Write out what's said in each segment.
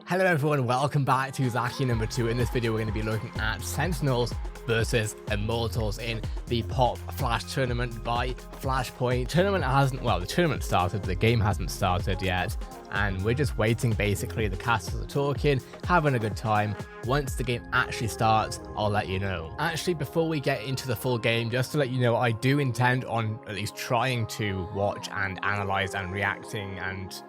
Hello everyone, welcome back to Zaki number 2. In this video we're going to be looking at Sentinels versus Immortals in the Pop Flash tournament by Flashpoint. The tournament started, but the game hasn't started yet, and we're just waiting basically. The casters are talking, having a good time. Once the game actually starts, I'll let you know. Actually, before we get into the full game, just to let you know, I do intend on at least trying to watch and analyze and reacting and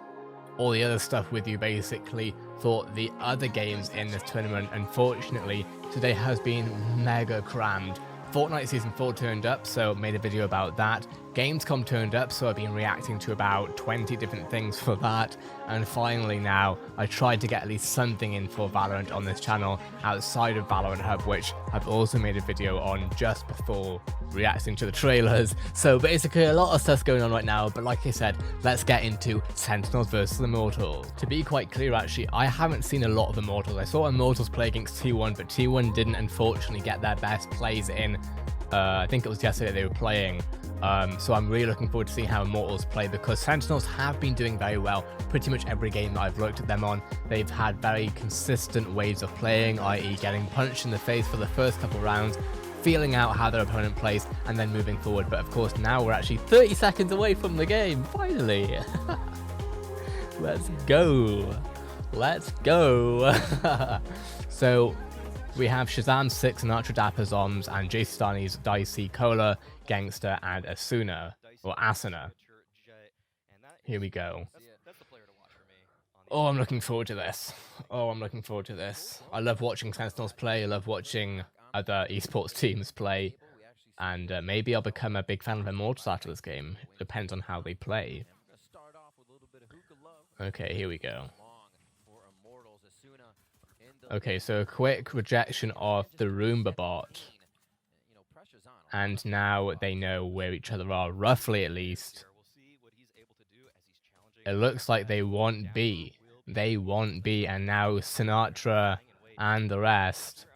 all the other stuff with you basically for the other games in this tournament. Unfortunately, today has been mega crammed. Fortnite Season 4 turned up, so made a video about that. Gamescom turned up, so I've been reacting to about 20 different things for that. And finally now, I tried to get at least something in for Valorant on this channel outside of Valorant Hub, which I've also made a video on just before reacting to the trailers. So basically a lot of stuff's going on right now, but like I said, let's get into Sentinels versus Immortals. To be quite clear, actually, I haven't seen a lot of Immortals. I saw Immortals play against T1, but T1 didn't unfortunately get their best plays in. I think it was yesterday they were playing. So I'm really looking forward to seeing how Immortals play, because Sentinels have been doing very well pretty much every game that I've looked at them on. They've had very consistent ways of playing, i.e. getting punched in the face for the first couple rounds, feeling out how their opponent plays, and then moving forward. But of course now we're actually 30 seconds away from the game, finally. Let's go. So we have Shazam 6, Sinatra, Dapper, Zombs, and Jason Stani's Dicey, Cola, Gangster, and Asuna. Here we go. Oh, I'm looking forward to this. I love watching Sentinels play. I love watching other esports teams play. And maybe I'll become a big fan of Immortals after this game. Depends on how they play. Okay, here we go. Okay, so a quick rejection of the Roomba bot. And now they know where each other are, roughly at least. It looks like they want B. And now Sinatra and the rest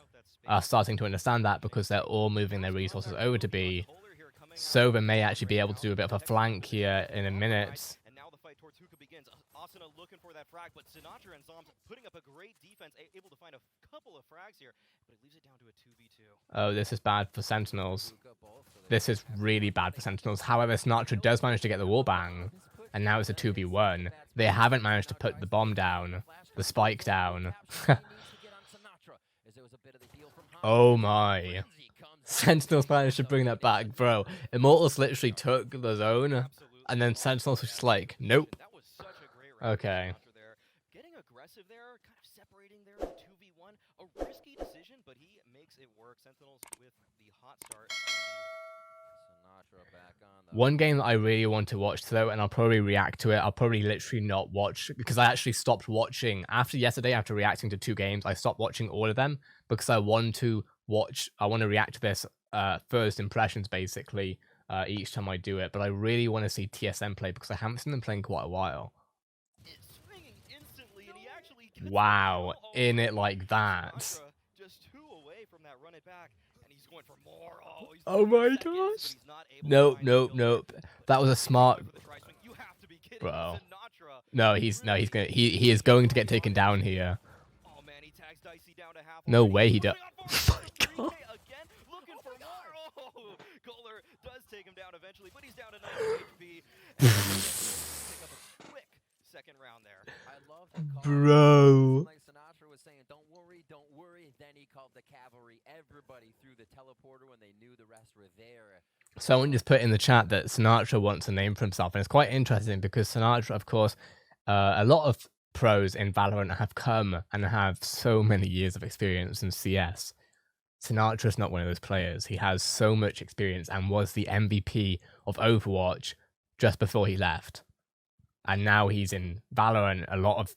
are starting to understand that, because they're all moving their resources over to B. So they may actually be able to do a bit of a flank here in a minute. Asuna looking for that frag, but Sinatra and Zombs putting up a great defense, able to find a couple of frags here, but it leaves it down to a 2v2. Oh, this is bad for Sentinels. This is really bad for Sentinels. However, Sinatra does manage to get the wallbang, and now it's a 2v1. They haven't managed to put the bomb down, the spike down. Oh my. Sentinels managed to bring that back, bro. Immortals literally took the zone, and then Sentinels was just like, nope. Okay. Getting aggressive there, kind of separating there in 2v1. A risky decision, but he makes it work. Sentinels with the hot start. One game that I really want to watch though, and I'll probably react to it. I'll probably literally not watch, because I actually stopped watching after yesterday. After reacting to 2 games, I stopped watching all of them because I want to react to this first impressions basically each time I do it. But I really want to see TSM play, because I haven't seen them play in quite a while. Wow, in it like that. Just 2 away from that run it back, and he's going for more. Oh my gosh. Nope. That was a smart. Bro. No, he is going to get taken down here. No way he does. Oh my god. Kohler does take him down eventually, but he's down to 9 HP. Second round there. I love bro. Like Sinatra was saying, don't worry. Then he called the cavalry. Everybody through the teleporter when they knew the rest were there. Someone just put in the chat that Sinatra wants a name for himself, and it's quite interesting because Sinatra, of course, a lot of pros in Valorant have come and have so many years of experience in CS. Sinatra's not one of those players. He has so much experience and was the MVP of Overwatch just before he left. And now he's in Valorant. A lot of,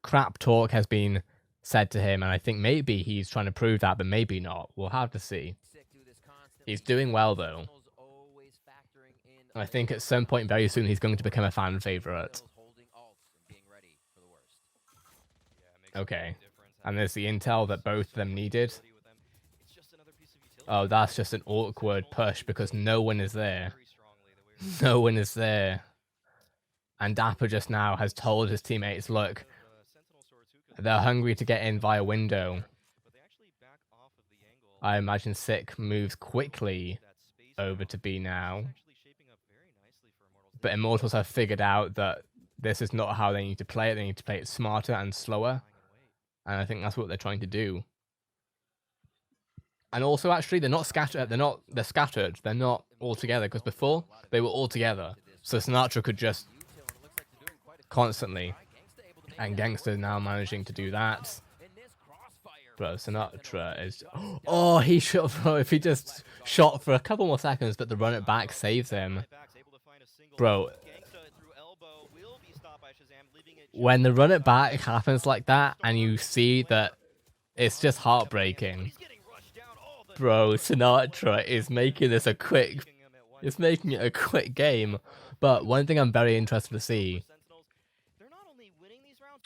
crap talk has been said to him, and I think maybe he's trying to prove that, but maybe not. We'll have to see. He's doing well, though. And I think at some point very soon he's going to become a fan favorite. Okay. And there's the intel that both of them needed. Oh, that's just an awkward push because no one is there. No one is there. And Dapper just now has told his teammates, look, They're hungry to get in via window. But they actually back off of the angle. I imagine Sick moves quickly over to B now. Actually shaping up very nicely for Immortals. But Immortals have figured out that this is not how they need to play it. They need to play it smarter and slower. And I think that's what they're trying to do. And also, actually, they're not scattered. They're scattered. They're not all together. Because before, they were all together. So Sinatra could just constantly. And Gangster now managing to do that. Bro, Sinatra is... Oh, he shot, bro. If he just shot for a couple more seconds, but the run it back saves him. Bro, when the run it back happens like that, and you see that it's just heartbreaking. Bro, Sinatra is making this a quick... It's making it a quick game. But one thing I'm very interested to see...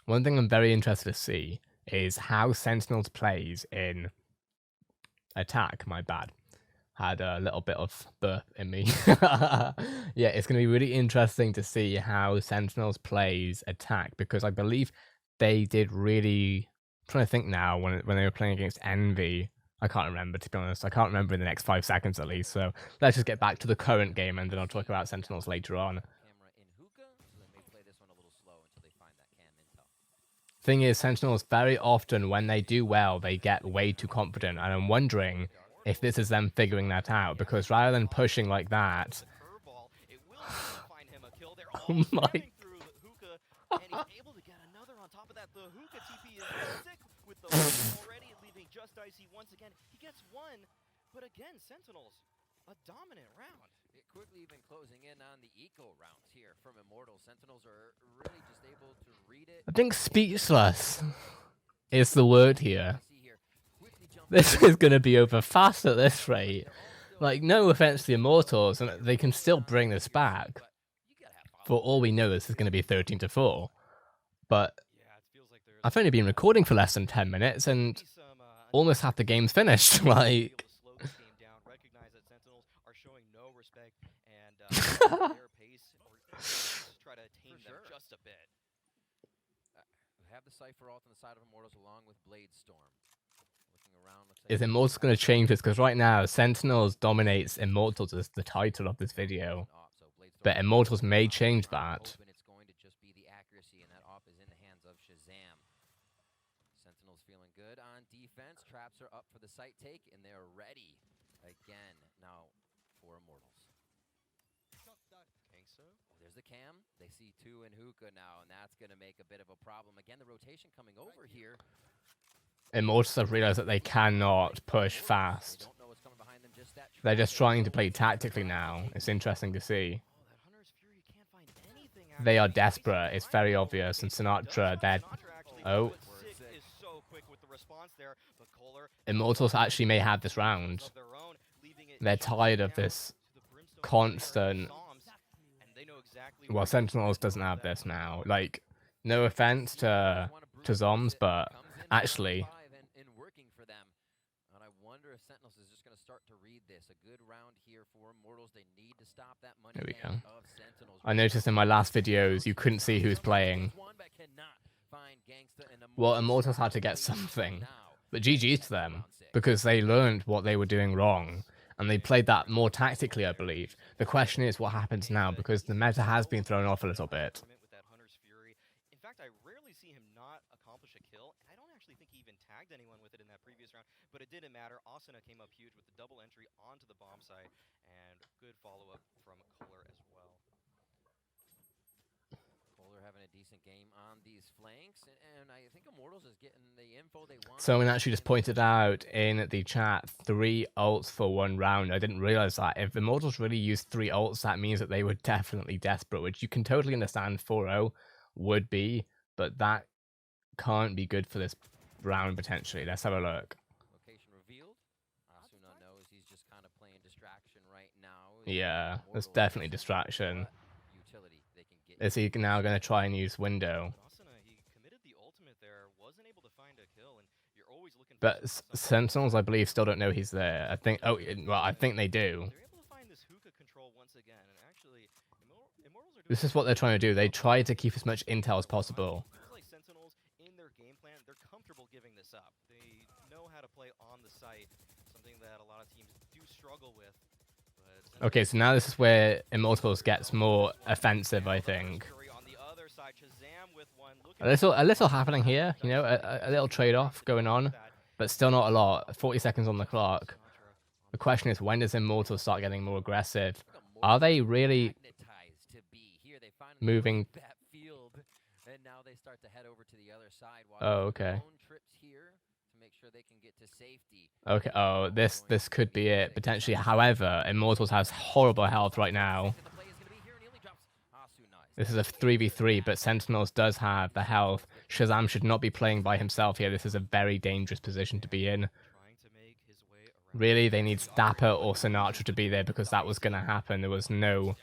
One thing I'm very interested to see is how Sentinels plays in attack. My bad. Had a little bit of burp in me. Yeah, it's going to be really interesting to see how Sentinels plays attack, because I believe they did really... I'm trying to think now, when they were playing against Envy. I can't remember, to be honest. I can't remember in the next 5 seconds at least. So let's just get back to the current game, and then I'll talk about Sentinels later on. Thing is, Sentinels very often, when they do well, they get way too confident, and I'm wondering if this is them figuring that out, because rather than pushing like that... Oh my... Just icy once again. He gets one, but again, Sentinels, a dominant round. Quickly even closing in on the eco rounds here from Immortals. Sentinels are really just able to read it. I think speechless is the word here. This is going to be over fast at this rate. Like, no offense to the Immortals, and they can still bring this back. For all we know, this is going to be 13-4. But I've only been recording for less than 10 minutes, and almost half the game's finished. Like, is Immortals going to change this? Because right now, Sentinels dominates Immortals as the title of this video. But Immortals may change that. Sentinels feeling good on defense. Traps are up for the site take, and they're ready again now for Immortals. Gangsta. Oh, there's the cam. They see 2 in hookah now, and that's going to make a bit of a problem. Again, the rotation coming over here. Immortals have realized that they cannot push fast. They're just trying to play tactically now. It's interesting to see. They are desperate. It's very obvious. And Sinatra, they're... Oh. Immortals actually may have this round. They're tired of this constant... Well, Sentinels doesn't have this now. Like, no offense to Zoms, but actually... There we go. I noticed in my last videos you couldn't see who's playing. Well, Immortals had to get something. But GG's to them, because they learned what they were doing wrong, and they played that more tactically, I believe. The question is what happens now, because the meta has been thrown off a little bit. In fact, I rarely see him not accomplish a kill, and I don't actually think he even tagged anyone with it in that previous round, but it didn't matter. Asuna came up huge with the double entry onto the bomb site, and good follow-up from Kohler as well. Having a decent game on these flanks, and I think Immortals is getting the info they want. Someone actually just pointed out in the chat 3 ults for 1 round. I didn't realize that. If Immortals really used 3 ults, that means that they were definitely desperate, which you can totally understand 4-0 would be, but that can't be good for this round potentially. Let's have a look. Location revealed. Asuna knows he's just kind of playing distraction right now. Yeah, that's definitely distraction. Is he now going to try and use window? But Sentinels, I believe, still don't know he's there. I think. Oh, well, I think they do. This is what they're trying to do. They try to keep as much intel as possible. Clan, they're comfortable giving this up. They know how to play on the site, something that a lot of teams do struggle with. But Okay, so now this is where Immortals gets more offensive, I think. on the other side, Shazam with one, A little happening here, you know, a little trade-off going on, but still not a lot. 40 seconds on the clock. The question is, when does Immortals start getting more aggressive? Are they really moving? And now they start to head over to the other side. Oh, okay. Trips here to make sure they can get to safety. Okay. Oh, this could be it potentially. However, Immortals has horrible health right now. This is a 3v3, but Sentinels does have the health. Shazam should not be playing by himself here. This is a very dangerous position to be in. Really, they need Dapper or Sinatra to be there because that was going to happen. There was no...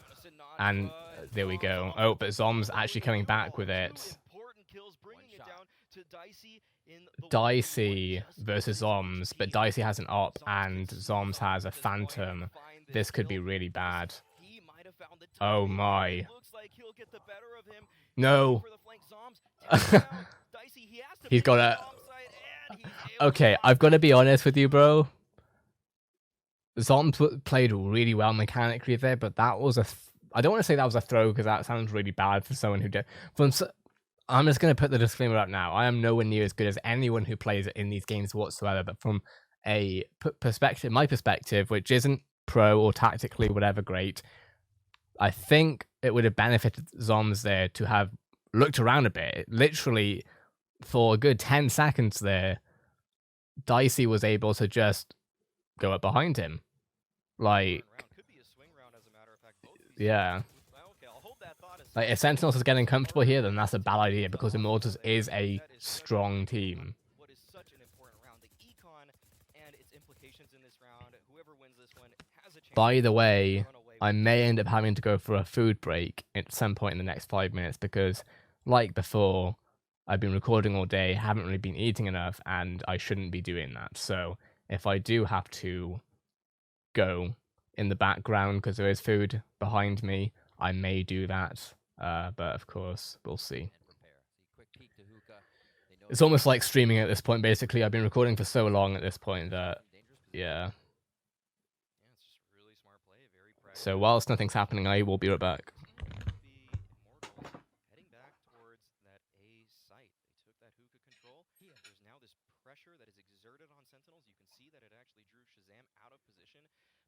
And there we go. Oh, but Zom's actually coming back with it. Dicey versus Zoms, but Dicey has an op and Zoms has a Phantom. This could be really bad. Oh my. No. He's got a... Okay, I've got to be honest with you, bro. Zoms played really well mechanically there, but that was a... I don't want to say that was a throw because that sounds really bad for someone who did... I'm just going to put the disclaimer out now. I am nowhere near as good as anyone who plays it in these games whatsoever, but from a perspective, my perspective, which isn't pro or tactically whatever great, I think it would have benefited Zoms there to have looked around a bit. Literally, for a good 10 seconds there, Dicey was able to just go up behind him. Like, yeah. Like, if Sentinels is getting comfortable here, then that's a bad idea because Immortals is a strong team. By the way, I may end up having to go for a food break at some point in the next 5 minutes because, like before, I've been recording all day, haven't really been eating enough, and I shouldn't be doing that. So if I do have to go in the background because there is food behind me, I may do that. But of course, we'll see. It's almost like streaming at this point, basically. I've been recording for so long at this point that, yeah. So whilst nothing's happening, I will be right back. Heading back towards that A site. They took that hookah control. There's now this pressure that is exerted on Sentinels. You can see that it actually drew Shazam out of position.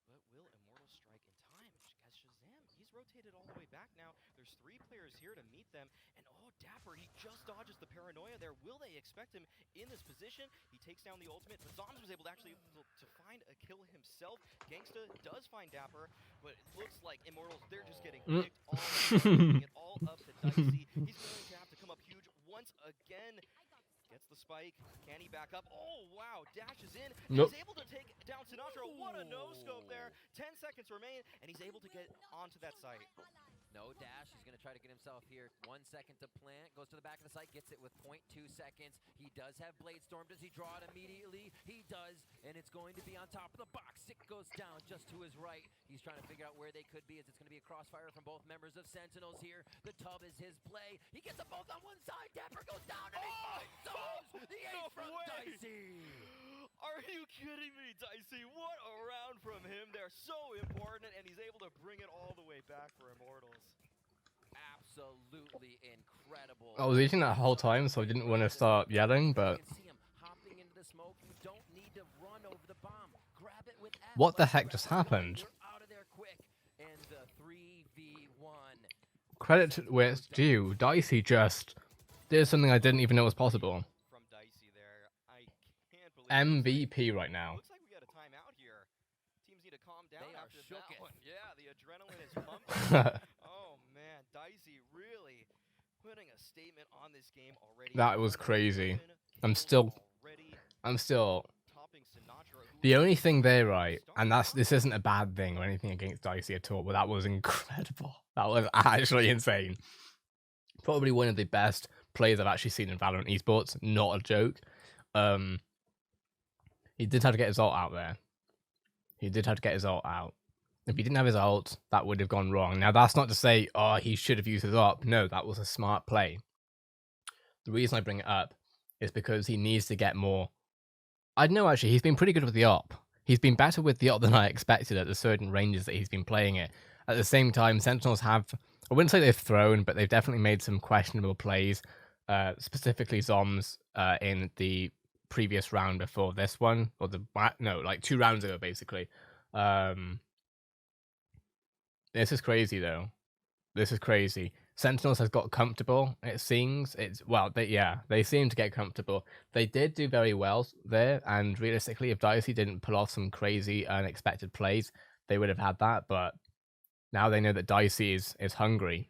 But will Immortals strike in time? As Shazam, he's rotated all the way back now. There's 3 players here to meet them. And oh, Dapper, he just dodges the paranoia there. Will they expect him in this position? He takes down the ultimate, but Zoms was able to actually to find a kill himself. Gangsta does find Dapper, but it looks like Immortals, they're just getting picked all up to Dicey. He's going to have to come up huge once again. Gets the spike. Can he back up? Oh, wow. Dashes in. Nope. He's able to take down Sinatra. What a no-scope there. 10 seconds remain, and he's able to get onto that site. No dash. He's going to try to get himself here. 1 second to plant. Goes to the back of the site. Gets it with 0.2 seconds. He does have Blade Storm. Does he draw it immediately? He does. And it's going to be on top of the box. It goes down just to his right. He's trying to figure out where they could be. As it's going to be a crossfire from both members of Sentinels here. The tub is his play. He gets them both on one side. Dapper goes down. And he finds Zoms. The ace from Dicey. Are you kidding me, Dicey? What a round from him. They're so important, and he's able to bring it all the way back for Immortals. Absolutely incredible. I was eating that whole time, so I didn't want to start yelling, but... What the heck just happened? Credit to where it's due. Dicey just did something I didn't even know was possible. From Dicey there, I can't believe MVP right now. Looks like we got a timeout here. Teams need to calm down after that one. Yeah, the adrenaline is pumping. Oh man, Dicey really putting a statement on this game already. That was crazy. I'm still the only thing there, right, and this isn't a bad thing or anything against Dicey at all, but that was incredible. That was actually insane. Probably one of the best players I've actually seen in Valorant Esports. Not a joke. He did have to get his ult out there. He did have to get his ult out. If he didn't have his ult, that would have gone wrong. Now, that's not to say, oh, he should have used his ult. No, that was a smart play. The reason I bring it up is because he needs to get more. I don't know, actually, he's been pretty good with the op. He's been better with the op than I expected at the certain ranges that he's been playing it. At the same time, Sentinels have, I wouldn't say they've thrown, but they've definitely made some questionable plays, specifically Zoms in the previous round before this one, or like 2 rounds ago, basically. This is crazy, though. This is crazy. Sentinels has got comfortable, it seems. They seem to get comfortable. They did do very well there, and realistically, if Dicey didn't pull off some crazy, unexpected plays, they would have had that, but now they know that Dicey is hungry.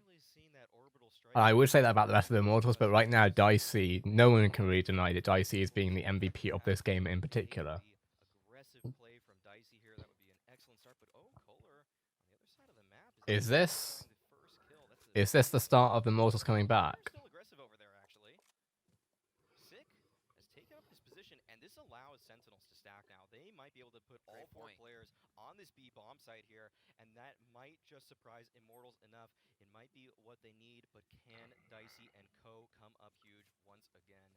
And I would say that about the rest of the Immortals, but right now, Dicey, no one can really deny that Dicey is being the MVP of this game in particular. Is this the start of the Immortals coming back? Still aggressive over there, actually. Sick has taken up this position, and this allows Sentinels to stack now. They might be able to put all 4 players on this B bomb site here, and that might just surprise Immortals enough. It might be what they need, but can Dicey and Co come up huge once again?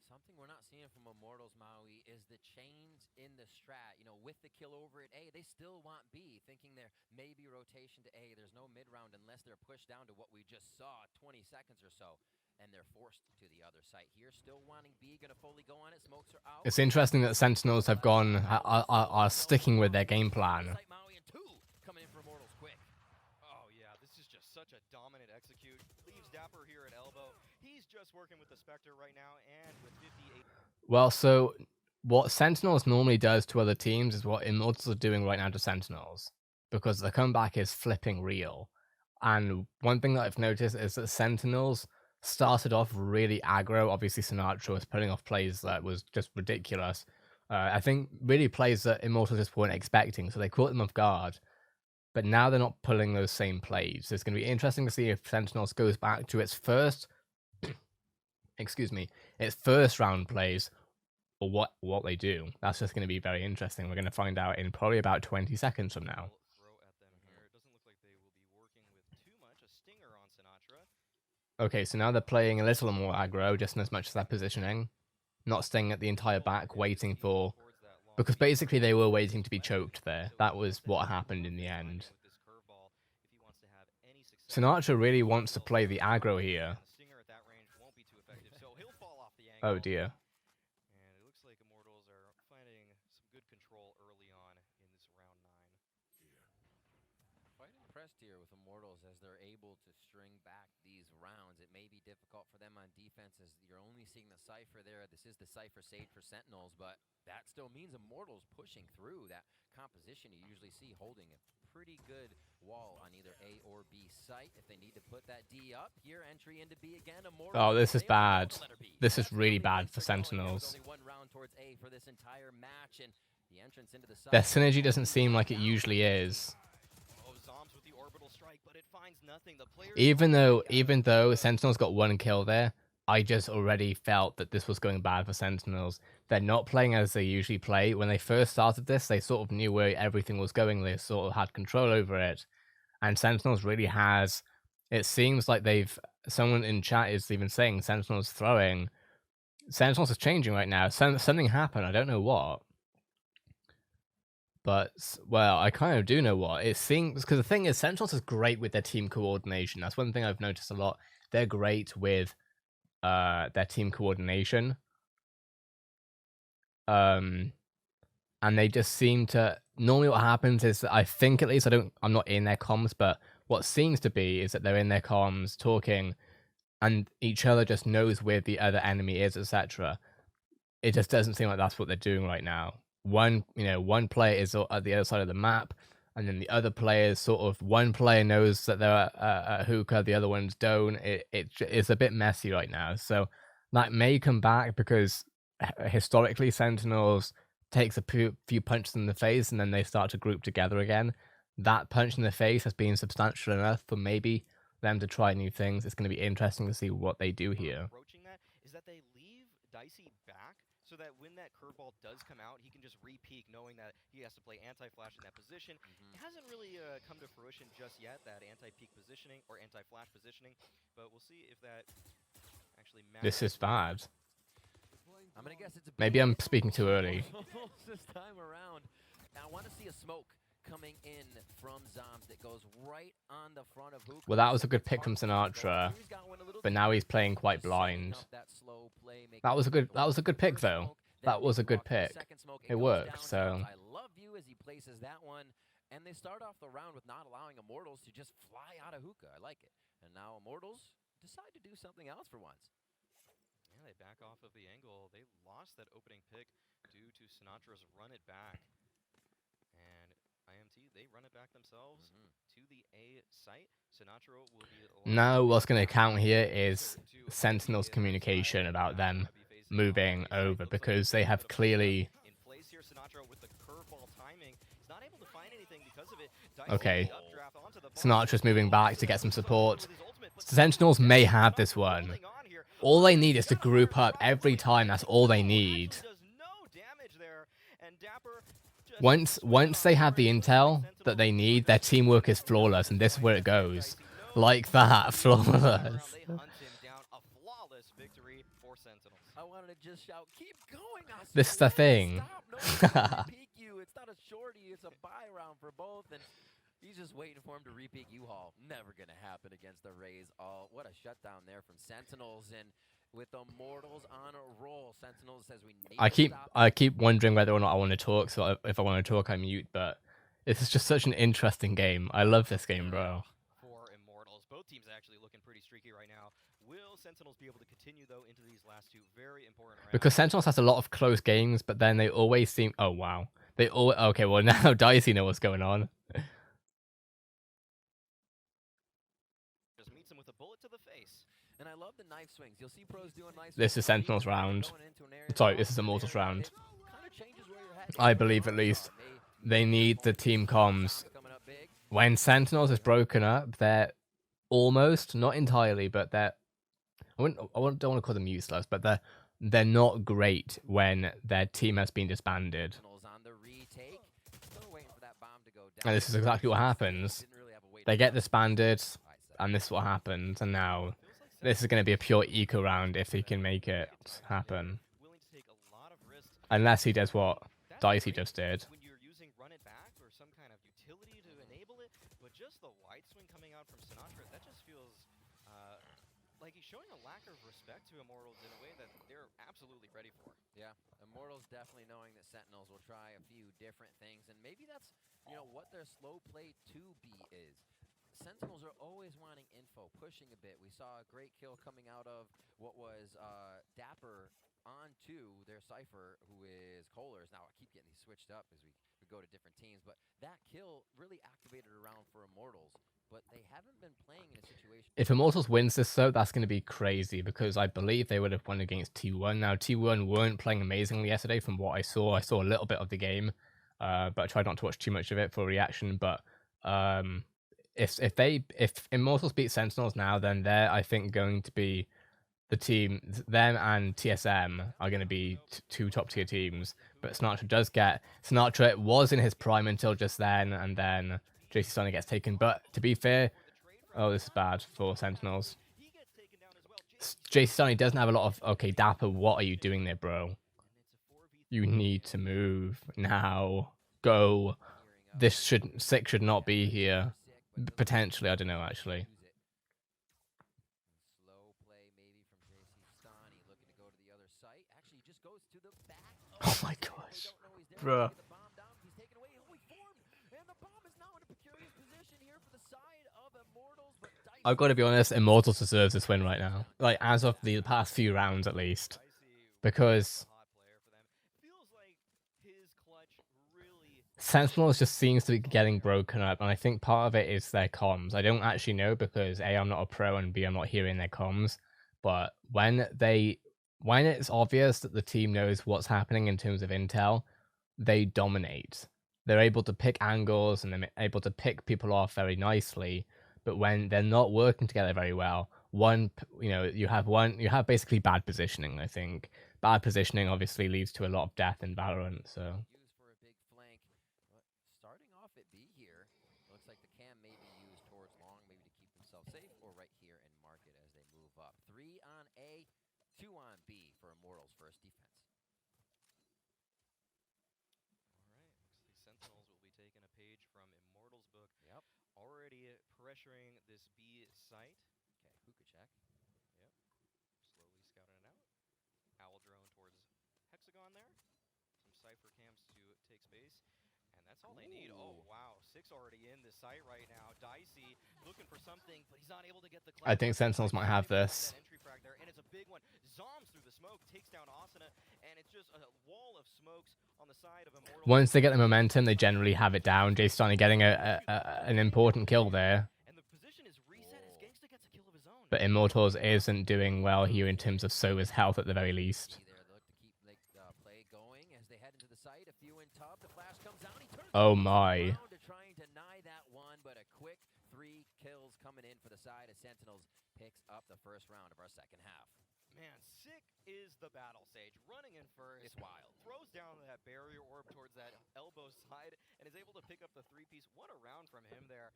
Something we're not seeing from Immortals, Maui, is the change in the strat. You know, with the kill over at A, they still want B, thinking there may be rotation to A. There's no mid-round unless they're pushed down to what we just saw, 20 seconds or so. And they're forced to the other site here. Still wanting B, gonna fully go on it. Smokes are out. It's interesting that Sentinels have gone, are sticking with their game plan. Coming in for Immortals quick. Oh yeah, this is just such a dominant execute. Leaves Dapper here at elbow. He's just working with the Spectre right now, and with 58. Well, so what Sentinels normally does to other teams is what Immortals are doing right now to Sentinels, because the comeback is flipping real. And one thing that I've noticed is that Sentinels started off really aggro. Obviously, Sinatra was putting off plays that was just ridiculous. I think really plays that Immortals just weren't expecting, so they caught them off guard. But now they're not pulling those same plays. So it's going to be interesting to see if Sentinels goes back to its first, its first round plays, or what they do. That's just going to be very interesting. We're going to find out in probably about 20 seconds from now. Okay, so now they're playing a little more aggro, just as much as their positioning. Not staying at the entire back, waiting for... Because basically they were waiting to be choked there. That was what happened in the end. Sinatra really wants to play the aggro here. Oh dear. And it looks like Immortals are finding some good control early on in this round 9. Quite impressed here with Immortals as they're able to string back these rounds. It may be difficult for them on defense as you're only seeing the Cypher there. This is the Cypher Sage for Sentinels, but that still means Immortals pushing through that composition you usually see, holding a pretty good wall on either A or B site. If they need to put that D up here, entry into B again. Immortals, oh, this is bad. This is really bad for Sentinels. Only 1 round towards A for this entire match, and the entrance into the site. Their synergy doesn't seem like it usually is. Even though Sentinels got 1 kill there, I just already felt that this was going bad for Sentinels. They're not playing as they usually play. When they first started this, they sort of knew where everything was going. They sort of had control over it. And Sentinels really has... It seems like someone in chat is even saying Sentinels throwing. Sentinels is changing right now. Something happened. I don't know what. But, well, I kind of do know what. It seems... Because the thing is, Sentinels is great with their team coordination. That's one thing I've noticed a lot. They're great with their team coordination. And they just seem to... Normally what happens is, I think at least, I'm not in their comms, but what seems to be is that they're in their comms talking, and each other just knows where the other enemy is, etc. It just doesn't seem like that's what they're doing right now. One player is at the other side of the map, and then the other players one player knows that they're a hookah, the other ones don't. It's a bit messy right now. So that may come back because historically Sentinels takes a few punches in the face and then they start to group together again. That punch in the face has been substantial enough for maybe them to try new things. It's going to be interesting to see what they do here. Approaching that is that they leave Dicey back so that when that curveball does come out, he can just re-peek knowing that he has to play anti-flash in that position. It hasn't really come to fruition just yet, that anti-peek positioning or anti-flash positioning, but we'll see if that actually matters. This is bad. I'm gonna guess it's a Maybe I'm speaking too early. this time around. I want to see a smoke coming in from Zombs that goes right on the front of Hookah. Well, that was a good pick from Sinatra, but now he's playing quite blind. That was a good pick though. That was a good pick. It worked. So I love you as he places that one, and they start off the round with not allowing Immortals to just fly out of Hookah. I like it. And now Immortals decide to do something else for once. Yeah, they back off of the angle. They lost that opening pick due to Sinatra's run it back. And IMT, they run it back themselves to the A site. Sinatra will be... now what's going to count here is Sentinels' communication about them moving over, because they have clearly... In place here, Sinatra with the curveball timing. He's not able to find anything because of it. Okay. Sinatra's moving back to get some support. Sentinels may have this one. All they need is to group up every time. That's all they need. Once they have the intel that they need, their teamwork is flawless, and this is where it goes. Like that, flawless. I wanted to just shout, keep going, this is the thing. It's not a shorty, it's a buy round for both, and he's just waiting for him to repeat U-Haul. Never gonna happen against the Rays. Oh, what a shutdown there from Sentinels, and with Immortals on a roll, Sentinels says we need I keep wondering whether or not I want to talk, so if I want to talk I mute, but this is just such an interesting game. I love this game, bro. For Immortals, both teams actually looking pretty streaky right now. Will Sentinels be able to continue though into these last two very important rounds? Because Sentinels has a lot of close games, but then they always seem... oh wow. They all... okay, well now Dicey know what's going on. Just meets him with a bullet to the face. And I love the knife swings. You'll see pros doing nice. This is Sentinels round. Sorry, this is Immortals round. I believe at least they need the team comms. When Sentinels is broken up, they're almost, not entirely, but they're... don't want to call them useless, but they're not great when their team has been disbanded. And this is exactly what happens. They get disbanded, and this is what happens, and now this is going to be a pure eco round if he can make it happen. Unless he does what Dicey just did. When you're using run it back or some kind of utility to enable it, but just the wide swing coming out from Sinatra, that just feels like he's showing a lack of respect to Immortals in a way that they're absolutely ready for. Yeah, Immortals definitely knowing that Sentinels will try a few different things, and maybe that's, you know, what their slow play 2B is. Sentinels are always wanting info, pushing a bit. We saw a great kill coming out of what was Dapper onto their Cypher, who is Kohlers. Now I keep getting these switched up as we go to different teams, but that kill really activated a round for Immortals, but they haven't been playing in a situation... If Immortals wins this though, that's going to be crazy, because I believe they would have won against T1. Now T1 weren't playing amazingly yesterday from what I saw. I saw a little bit of the game, but I tried not to watch too much of it for reaction. But if Immortals beat Sentinels now, then they're, I think, going to be the team. Them and TSM are going to be two top tier teams. But Sinatra was in his prime until just then, and then JC Sonny gets taken. But to be fair, oh, this is bad for Sentinels. JC Sonny doesn't have a lot of... okay, Dapper, what are you doing there, bro? You need to move now. Go. This Sick should not be here. Potentially, I don't know, actually. Slow play maybe from JC Stani, looking to go to the other site. Actually, just goes to the back. Oh my gosh. Bruh. The bomb down. He's taken away. Oh, he formed. And the bomb is now in a precarious position here for the side of Immortals. But I've got to be honest, Immortals deserves this win right now. Like, as of the past few rounds, at least. Because Sentinels just seems to be getting broken up, and I think part of it is their comms. I don't actually know, because A, I'm not a pro, and B, I'm not hearing their comms. But when it's obvious that the team knows what's happening in terms of intel, they dominate. They're able to pick angles, and they're able to pick people off very nicely. But when they're not working together very well, you have basically bad positioning, I think. Bad positioning obviously leads to a lot of death in Valorant, so... like the cam may be used towards long, maybe to keep themselves safe, or right here in market as they move up. 3 on A, 2 on B for Immortals first defense. pressuring this B site. Okay, hookah check. Yep. Slowly scouting it out. Owl drone towards Hexagon there. Some Cypher camps to take space. And that's all they need. Oh, wow. Six already in the site right now. Dicey looking for something, but he's not able to get the I think Sentinels might have this. entry frag there, and it's a big one. Zombs through the smoke, takes down Asuna, and it's just a wall of smokes on the side of Immortals. Once they get the momentum, they generally have it down. J-Stoney getting an important kill there. And the position is reset as Gangsta gets a kill of his own. But Immortals isn't doing well here in terms of Sova's health at the very least. Play going as they head into the site. A few in top. The flash comes out. He turns Oh my. to try and deny that one, but a quick 3 kills coming in for the side as Sentinels picks up the first round of our second half. Man, sick is the battle sage. Running in first. It's wild. Throws down that barrier orb towards that elbow side and is able to pick up the 3-piece. What a round from him there.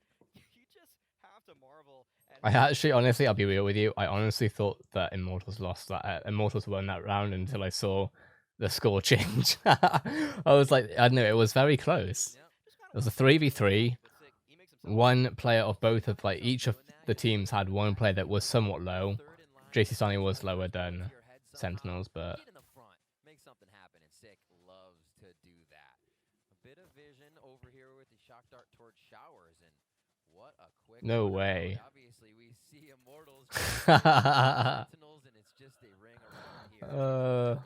You just have to marvel at I actually, honestly, I'll be real with you. I honestly thought that Immortals lost that. Immortals won that round until I saw the score change. I was like, I don't know, it was very close. It was a 3v3. One player of both of like each of the teams had one player that was somewhat low. JC Sonny was lower than Sentinels, but Make something happen, and Sick loves to do that. A bit of vision over here with the shock dart towards Showers, and what a quick no one. way. Obviously, we see Immortals Sentinels, and it's just a ring around here.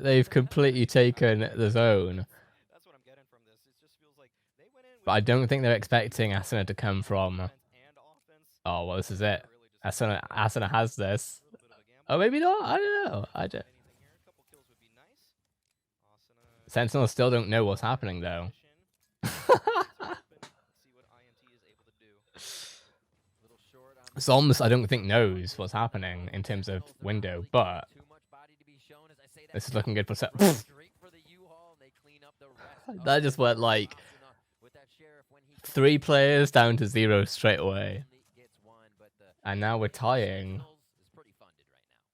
They've completely taken the zone. That's what I'm getting from this. It just feels like they went in with But I don't think they're expecting Asuna to come from. defense and offense. Oh well, this is it. Really just Asuna has this. a little bit of a gamble. Oh, maybe not. I don't know. I don't. Anything here? A couple kills would be nice. Asuna Sentinels still don't know what's happening though. see what IMT is able to do. Little short on Zombs, I don't think knows what's happening in terms of window, but too much body to be shown, as I say that this is looking good for Set. straight for the U-Haul, and they clean up the rest of That just went like Asuna with that sheriff when he 3 players down to 0 straight away. gets one, but the And now we're tying. Sentinels is pretty funded right now.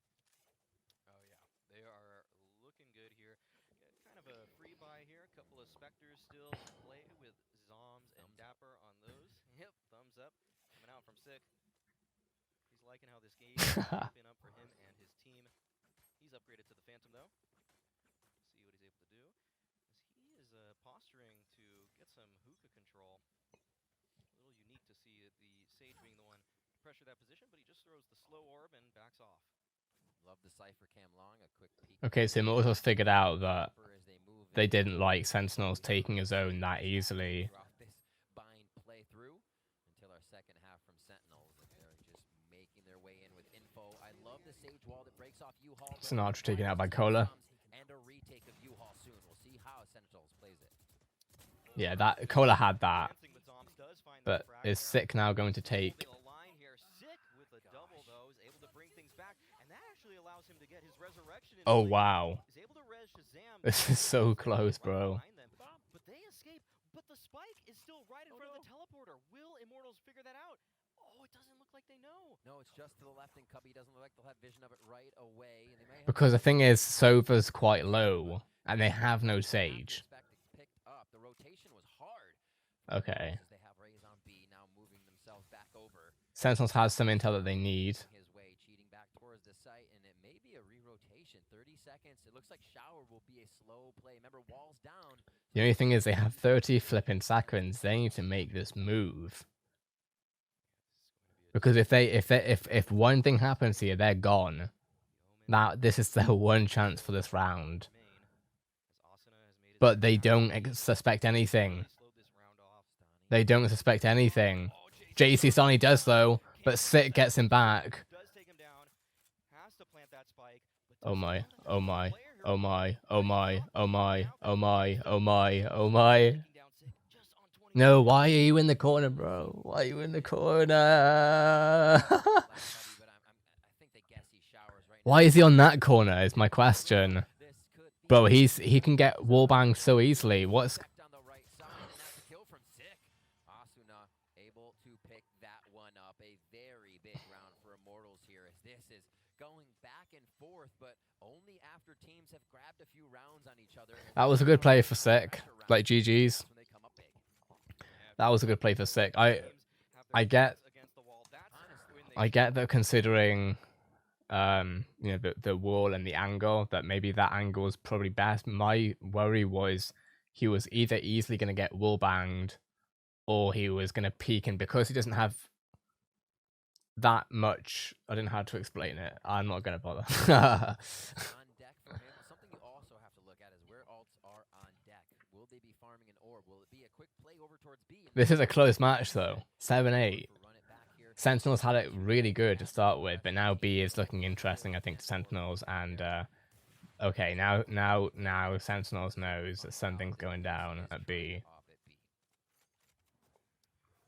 Oh yeah, they are looking good here. Kind of a free buy here. A couple of Spectres still in play with Zoms and Dapper on those. Yep, thumbs up coming out from Sick. He's liking how this game is shaping up for him and his team. He's upgraded to the Phantom though. See what he's able to do. As he is posturing to get some hookah control. A little unique to see the Sage being the one to pressure that position, but he just throws the slow orb and backs off. Love the Cypher cam long, a quick peek. Okay, so Immortals figured out that As they move they in. didn't like Sentinels taking a zone that easily. Drop this bind play through until our second half from Sentinels, and they're just making their way in with info. I love the Sage wall that breaks off U-Haul. Sinatra taken out by Cola. And a retake of U-Haul soon. We'll see how Sentinels plays it. Yeah, that Cola had that, Dancing with Zoms does find but that frag is there. Sick now going to take? Holding a line here. Sick with a double though, is able to bring things back, and that actually allows him to get his resurrection. Oh wow, Is able to res Shazam. this is so close, bro. Behind them. But they escape. But the spike is still right in front of the teleporter. Will Immortals figure that out? Oh, it doesn't look like they know. No, it's just to the left, and Cubby doesn't look like they'll have vision of it right away. And they may have Because the thing is, Sova's quite low, and they have no Sage. Picked up. The rotation was hard. Okay. As they have Rays on B, now moving themselves back over. Sentinels has some intel that they need. His way, cheating back towards the site, and it may be a re-rotation. 30 seconds. It looks like Shower will be a slow play. Remember, walls down. The only thing is they have 30 flipping seconds. They need to make this move. Because if one thing happens here, they're gone. Now this is their one chance for this round. But they don't suspect anything. They don't suspect anything. JC Sonny does though, but Sick gets him back. Oh my, oh my, oh my, oh my, oh my, oh my, oh my, oh my. No, why are you in the corner, bro? Why are you in the corner? Why is he on that corner is my question. Bro, he can get wallbanged so easily. What's... Asuna able to pick that one up. A very big round for Immortals here, as this is going back and forth, but only after teams have grabbed a few rounds on each other. That was a good play for Sick. Like GG's. That was a good play for Sick. I get that considering you know, the wall and the angle, that maybe that angle is probably best. My worry was he was either easily going to get wall banged or he was going to peek, and because he doesn't have that much, I don't know how to explain it. I'm not going to bother. On deck for him. Something you also have to look at is where alts are on deck. Will they be farming an orb? Will it be a quick play over towards B? This is a close match though. 7-8. Sentinels had it really good to start with, but now B is looking interesting, I think, to Sentinels. And okay, now Sentinels knows that something's going down at B.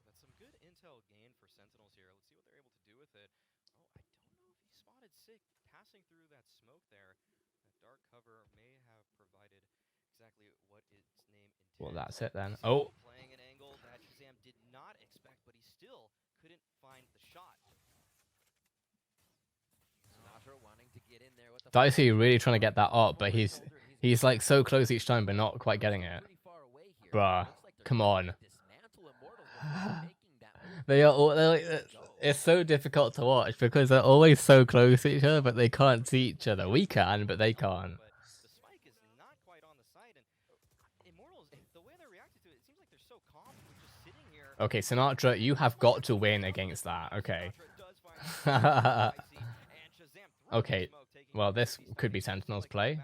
That's some good intel gain for Sentinels here. Let's see what they're able to do with it. Oh, I don't know if he spotted Sick passing through that smoke there. That dark cover may have provided exactly what its name intended. Well, that's it then. Oh. Playing an angle that Shazam did not expect, but he still couldn't find the shot. Dicey really trying to get that up, but he's like so close each time, but not quite getting it. Bruh, come on. They are all, it's so difficult to watch because they're always so close to each other, but they can't see each other. We can, but they can't. The spike is not quite on the side, and Immortals, the way they're reacting to it, it seems like they're so calm, just sitting here. Okay, Sinatra, you have got to win against that. Okay. Okay, well, this could be Sentinel's play.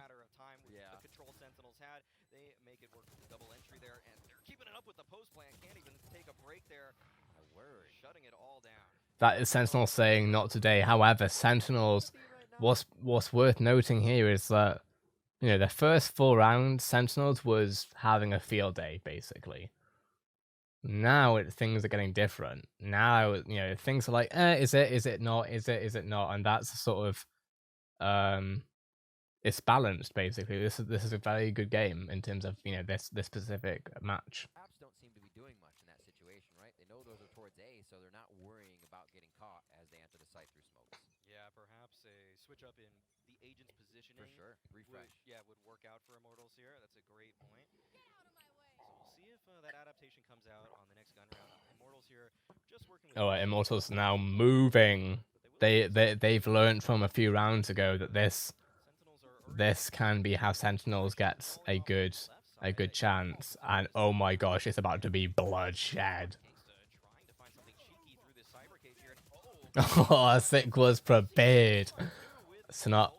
That is Sentinel saying not today. However, Sentinels, what's worth noting here is that, you know, the first 4 rounds, Sentinels was having a field day, basically. Now things are getting different. Now, you know, things are like, is it not, is it not? And that's sort of, it's balanced, basically. This is a very good game in terms of, you know, this specific match. Apps don't seem to be doing much in that situation, right? They know those are towards A, so they're not worrying about getting caught as they enter the site through smokes. Yeah, perhaps a switch up in the agent's positioning. For sure. Refresh. Would work out for Immortals here. That's a great point. So we'll see if that adaptation comes out on the next gun round. Immortals here just working with... Oh, Immortals now moving. They've learned from a few rounds ago that this can be how Sentinels gets a good chance. And oh my gosh, it's about to be bloodshed. Oh, Sick was prepared. It's not.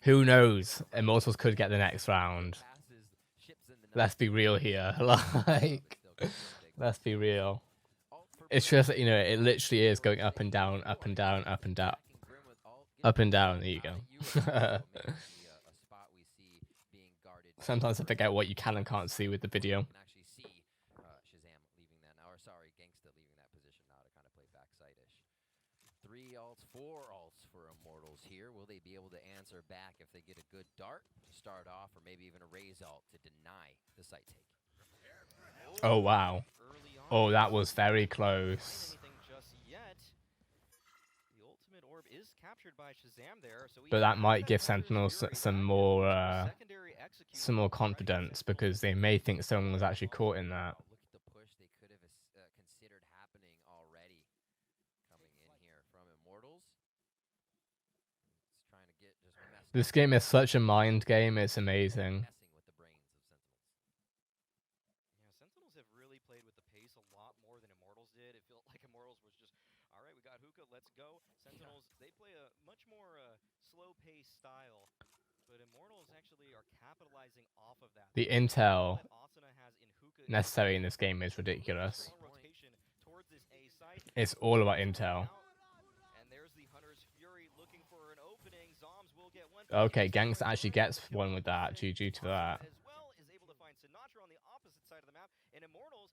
Who knows? Immortals could get the next round. Let's be real here. Like, let's be real. It's just, you know, it literally is going up and down, up and down, up and down. Up and down, there you go. Sometimes I forget what you can and can't see with the video. Shazam leaving that now, or sorry, Gangsta leaving that position now to kind of play backside-ish. 3 ults, 4 ults for Immortals here. Will they be able to answer back if they get a good dart to start off, or maybe even a raise ult to deny the site take? Oh, wow. Oh, that was very close. But that might give Sentinels some more confidence, because they may think someone was actually caught in that. Look at the push they could have considered happening already coming in here from Immortals. It's trying to get just messing. This game is such a mind game, it's amazing. Messing with the brains of Sentinels. Yeah, Sentinels have really played with the pace a lot more than Immortals did. It felt like Immortals was just, all right, we got hookah, let's go. Sentinels, they play a much more slow-paced style, but Immortals actually are capitalizing off of that. The intel necessary in this game is ridiculous. It's all about intel. Okay, Gangsta actually gets one with that, GG to that.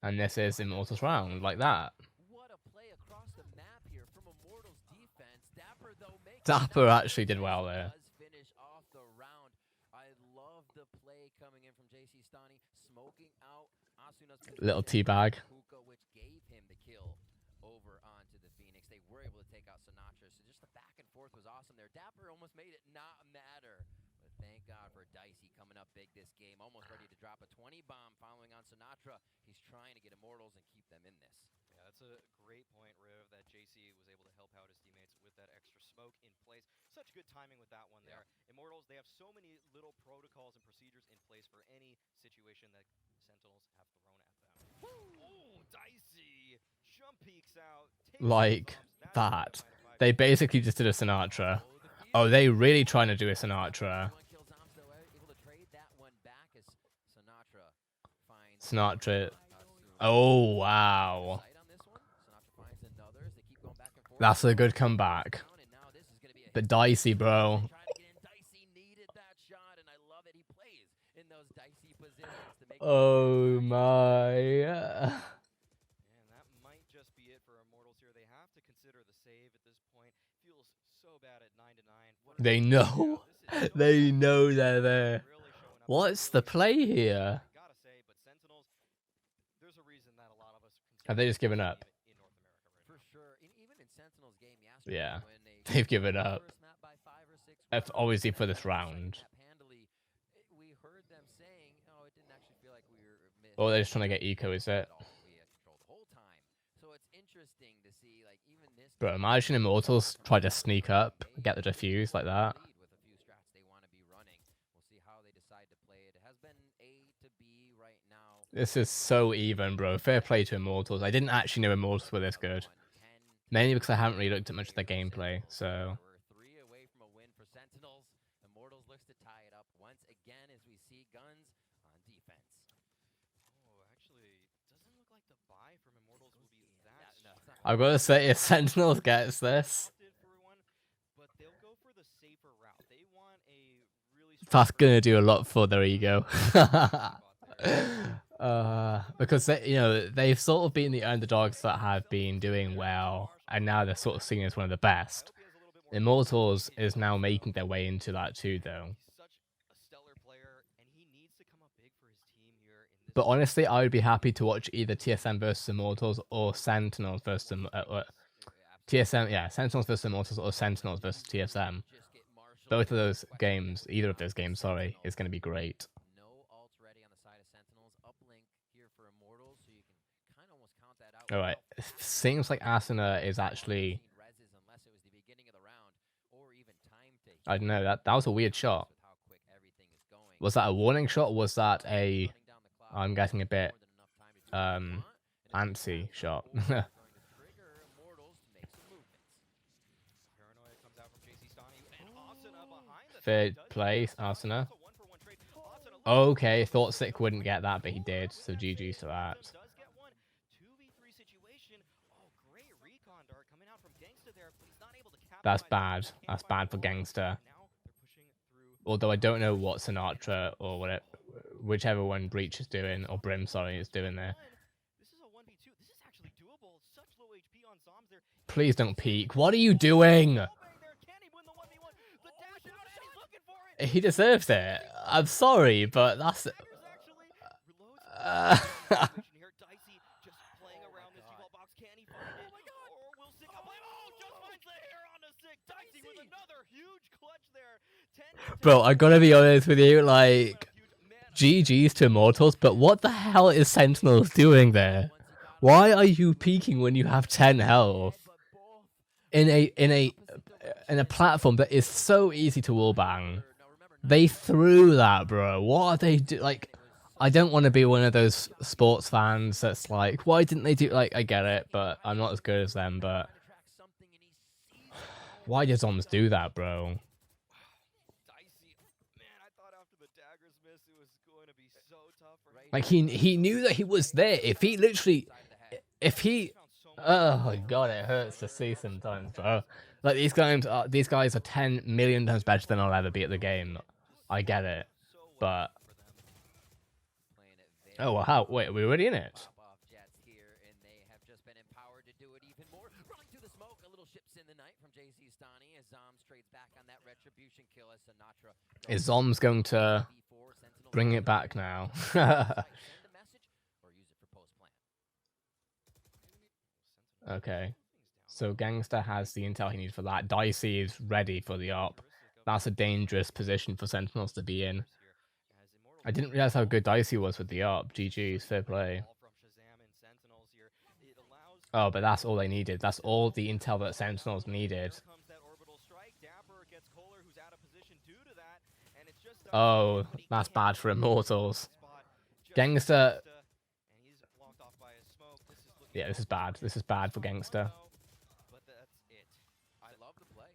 And this is Immortals round, like that. What a play across the map here from Immortals defense. Dapper, though, Dapper actually did well there. Finish off the round. I love the play coming in from JC Stani, smoking out Asuna's little teabag. Which gave him the kill over onto the Phoenix. They were able to take out Sinatra, so just the back and forth was awesome there. Dapper almost made it not matter, but thank God, for Dicey coming up big this game, almost ready to drop a 20 bomb following on Sinatra. He's trying to get Immortals and keep them in this. Yeah, that's a great point, Riv, that JC was able to help out his teammates with that extra smoke in place. Such good timing with that one there. Immortals, they have so many little protocols and procedures in place for any situation that Sentinels have thrown at them. Oh, Dicey! Jump peeks out. Like that. They basically just did a Sinatra. Oh, they really trying to do a Sinatra. Sinatra. Oh, wow. That's a good comeback. But Dicey, bro. Oh, my. And that might just be it for Immortals here. They have to consider the save at this point. Feels so bad at 9-9. They know. They know they're there. What's the play here? Gotta say, but Sentinels, there's a reason that a lot of us Have they just given up? in North America right For sure. Even in Sentinels game yesterday, Yeah. when they They've given up. first map by 5 or 6 Obviously for this round. we heard them saying, "Oh, it didn't actually feel like we were missed." Oh, they're just trying to get eco, is it? We had control the whole time. So it's interesting to see, like, even this. Bro, imagine Immortals try to sneak up, get the defuse like that. With a few strats they want to be running. We'll see how they decide to play it. It has been A to B right now. This is so even, bro. Fair play to Immortals. I didn't actually know Immortals were this good. Mainly because I haven't really looked at much of the gameplay, so... We're 3 away from a win for Sentinels. Immortals looks to tie it up once again as we see Guns on defense. Oh, actually, doesn't look like the buy from Immortals will be that strong. I've got to say, if Sentinels gets this, But they'll go for the safer route. They want a really that's going to do a lot for their ego. Because they, you know, they've sort of been the underdogs that have been doing well, and now they're sort of seen as one of the best. Immortals is now making their way into that too, though. He's such a stellar player, and he needs to come up big for his team here in this. But honestly, I would be happy to watch either TSM versus Immortals or Sentinels versus TSM. Yeah, Sentinels versus Immortals or Sentinels versus TSM. Both of those games, either of those games, sorry, is going to be great. All right, seems like Asuna is actually. I don't know, that was a weird shot. Was that a warning shot, or was that a, I'm getting a bit antsy shot? Third place, Asuna. Okay, thought Sick wouldn't get that, but he did, so GG's to that. That's bad. That's bad for Gangster. Although I don't know what Sinatra or whatever, whichever one Breach is doing, or Brim, sorry, is doing there. Please don't peek. What are you doing? He deserves it. I'm sorry, but that's... Bro, I gotta be honest with you, like, GG's to Immortals, but what the hell is Sentinels doing there? Why are you peeking when you have 10 health in a platform that is so easy to wallbang? They threw that, bro. What are they do? Like, I don't want to be one of those sports fans that's like, why didn't they do? Like, I get it, but I'm not as good as them. But why did Zoms do that, bro? Like, he knew that he was there. If he literally, oh my god, it hurts to see sometimes, bro. Like, these guys are 10 million times better than I'll ever be at the game. I get it, but oh well, how? Wait, are we already in it? Is Zoms going to bring it back now? Okay. So Gangster has the intel he needs for that. Dicey is ready for the op. That's a dangerous position for Sentinels to be in. here, as Immortals I didn't realize how good Dicey was with the ARP. GG's, fair play. ball from Shazam and Sentinels here. It allows Oh, but that's all they needed. That's all the intel that Sentinels needed. Here comes that orbital strike. Dapper gets Kohler, who's out of position due to that, and it's just Oh, but he that's can't bad for Immortals. spot just Gangster. and he's blocked off by a smoke. This is looking Yeah, this is bad. This is bad for Gangster. but that's it. I love the play.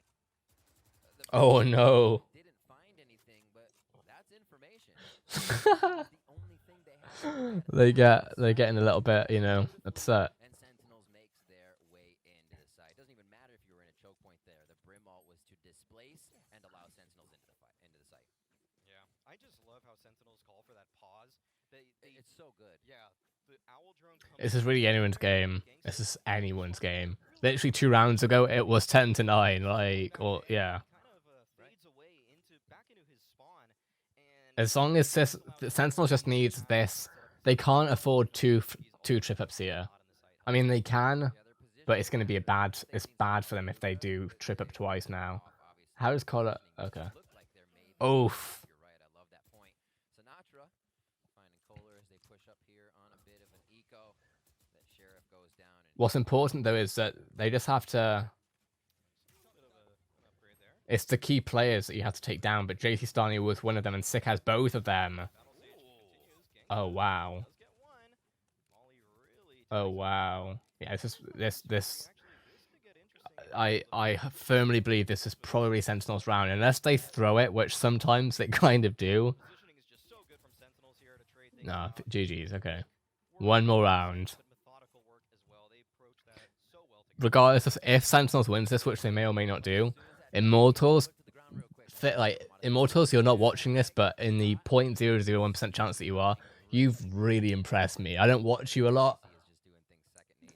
Oh no. Didn't find anything, but that's information. The only thing they have. They're getting a little bit, you know, upset. And Sentinels makes their way into the site. Doesn't even matter if you were in a choke point there. The Brim ult was to displace and allow Sentinels into the site. Yeah, I just love how Sentinels call for that pause. It's so good. Yeah, the owl drone comes This is really anyone's game. This is anyone's game. Literally 2 rounds ago, it was 10-9. Like, or yeah. kind of fades away back into his spawn, and As long as this, the Sentinel just needs this, they can't afford two trip-ups here. I mean, they can, but it's going to be it's bad for them if they do trip up twice now. How does Collar? Okay. Oof. You're right. I love that point. Sinatra finding Kohler as they push up here on a bit of an eco. That Sheriff goes down. And What's important though is that they just have to. It's the key players that you have to take down, but JC Stani was one of them, and Sick has both of them. Oh wow. Oh wow. Yeah, this. I firmly believe this is probably Sentinel's round, unless they throw it, which sometimes they kind of do. positioning is just so good from Sentinels here to trade things Nah, off. GG's, okay. One more round. But methodical work as well. They approach that so well together. Regardless of if Sentinels wins this, which they may or may not do, Immortals, Immortals, you're not watching this, but in the 0.001% chance that you are, you've really impressed me. I don't watch you a lot.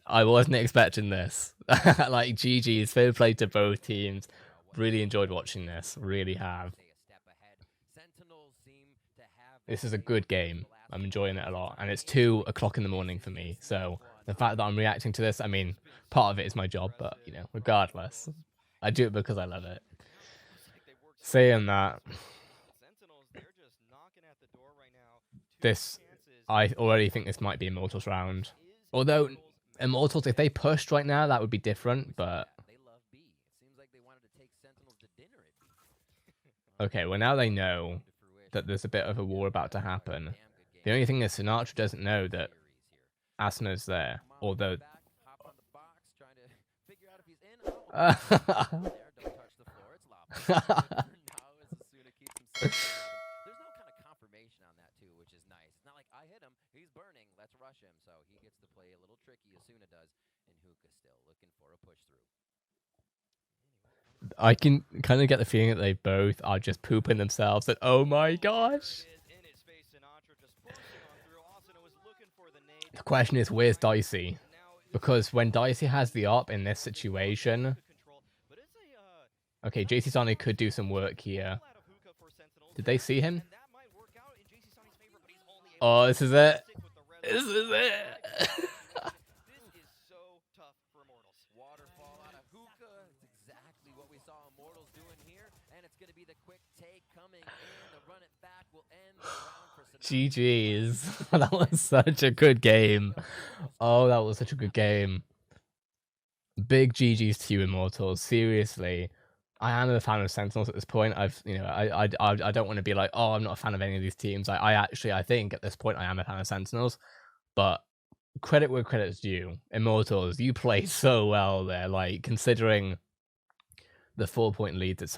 I wasn't expecting this. Like, GG's, fair play to both teams. Really enjoyed watching this. Really have. This is a good game. I'm enjoying it a lot. And it's 2 o'clock in the morning for me. So the fact that I'm reacting to this, I mean, part of it is my job, but, you know, regardless, I do it because I love it. Saying that, Sentinels, they're just knocking at the door right now. this, I already think this might be Immortals round. Although, Immortals, if they pushed right now, that would be different, but... They love B. It seems like they wanted to take Sentinels to dinner at B. Okay, well now they know that there's a bit of a war about to happen. The only thing is Sinatra doesn't know that Asna's there, although... Hop on the box, trying to figure out if he's in. There, don't touch the floor. It's lava. Now Asuna keeps himself alive. There's no kind of confirmation on that too, which is nice. It's not like I hit him, he's burning, let's rush him. So he gets to play a little tricky. Asuna does, and Hookah still looking for a push through. I can kind of get the feeling that they both are just pooping themselves. That oh my gosh. The question is, where's Dicey? Because when Dicey has the ARP in this situation, okay, JC Sonic could do some work here. Did they see him? Oh, this is it. This is it. This is so tough for Immortals. Waterfall out of Hookah. It's exactly what we saw Immortals doing here, and it's going to be the quick take coming in. The run it back will end the round for Sinatra. GG's. That was such a good game. Oh, that was such a good game. Big GG's to you, Immortals. Seriously. I am a fan of Sentinels at this point. I don't want to be like, oh, I'm not a fan of any of these teams. I think at this point I am a fan of Sentinels. But credit where credit's due. Immortals, you played so well there. Like, considering the 4-point lead that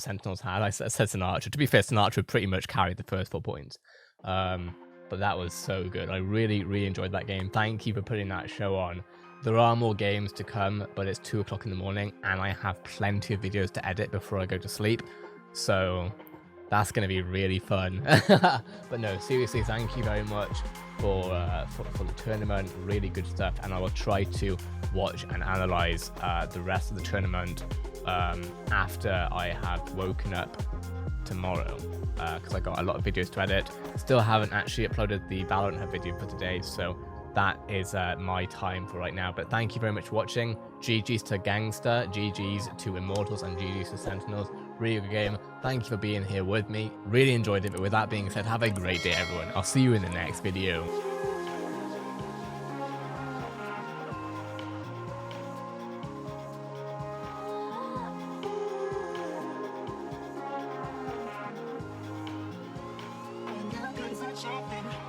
Sentinels had, I said Sinatra. To be fair, Sinatra pretty much carried the first 4 points. But that was so good. I really, really enjoyed that game. Thank you for putting that show on. There are more games to come, but it's 2 o'clock in the morning, and I have plenty of videos to edit before I go to sleep. So that's going to be really fun. But no, seriously, thank you very much for the tournament. Really good stuff, and I will try to watch and analyze the rest of the tournament after I have woken up tomorrow, because I got a lot of videos to edit. Still haven't actually uploaded the Valorant video for today, so that is my time for right now. But thank you very much for watching. GG's to Gangster, GG's to Immortals, and GG's to Sentinels. Really good game. Thank you for being here with me. Really enjoyed it. But with that being said, have a great day, everyone. I'll see you in the next video. Shopping.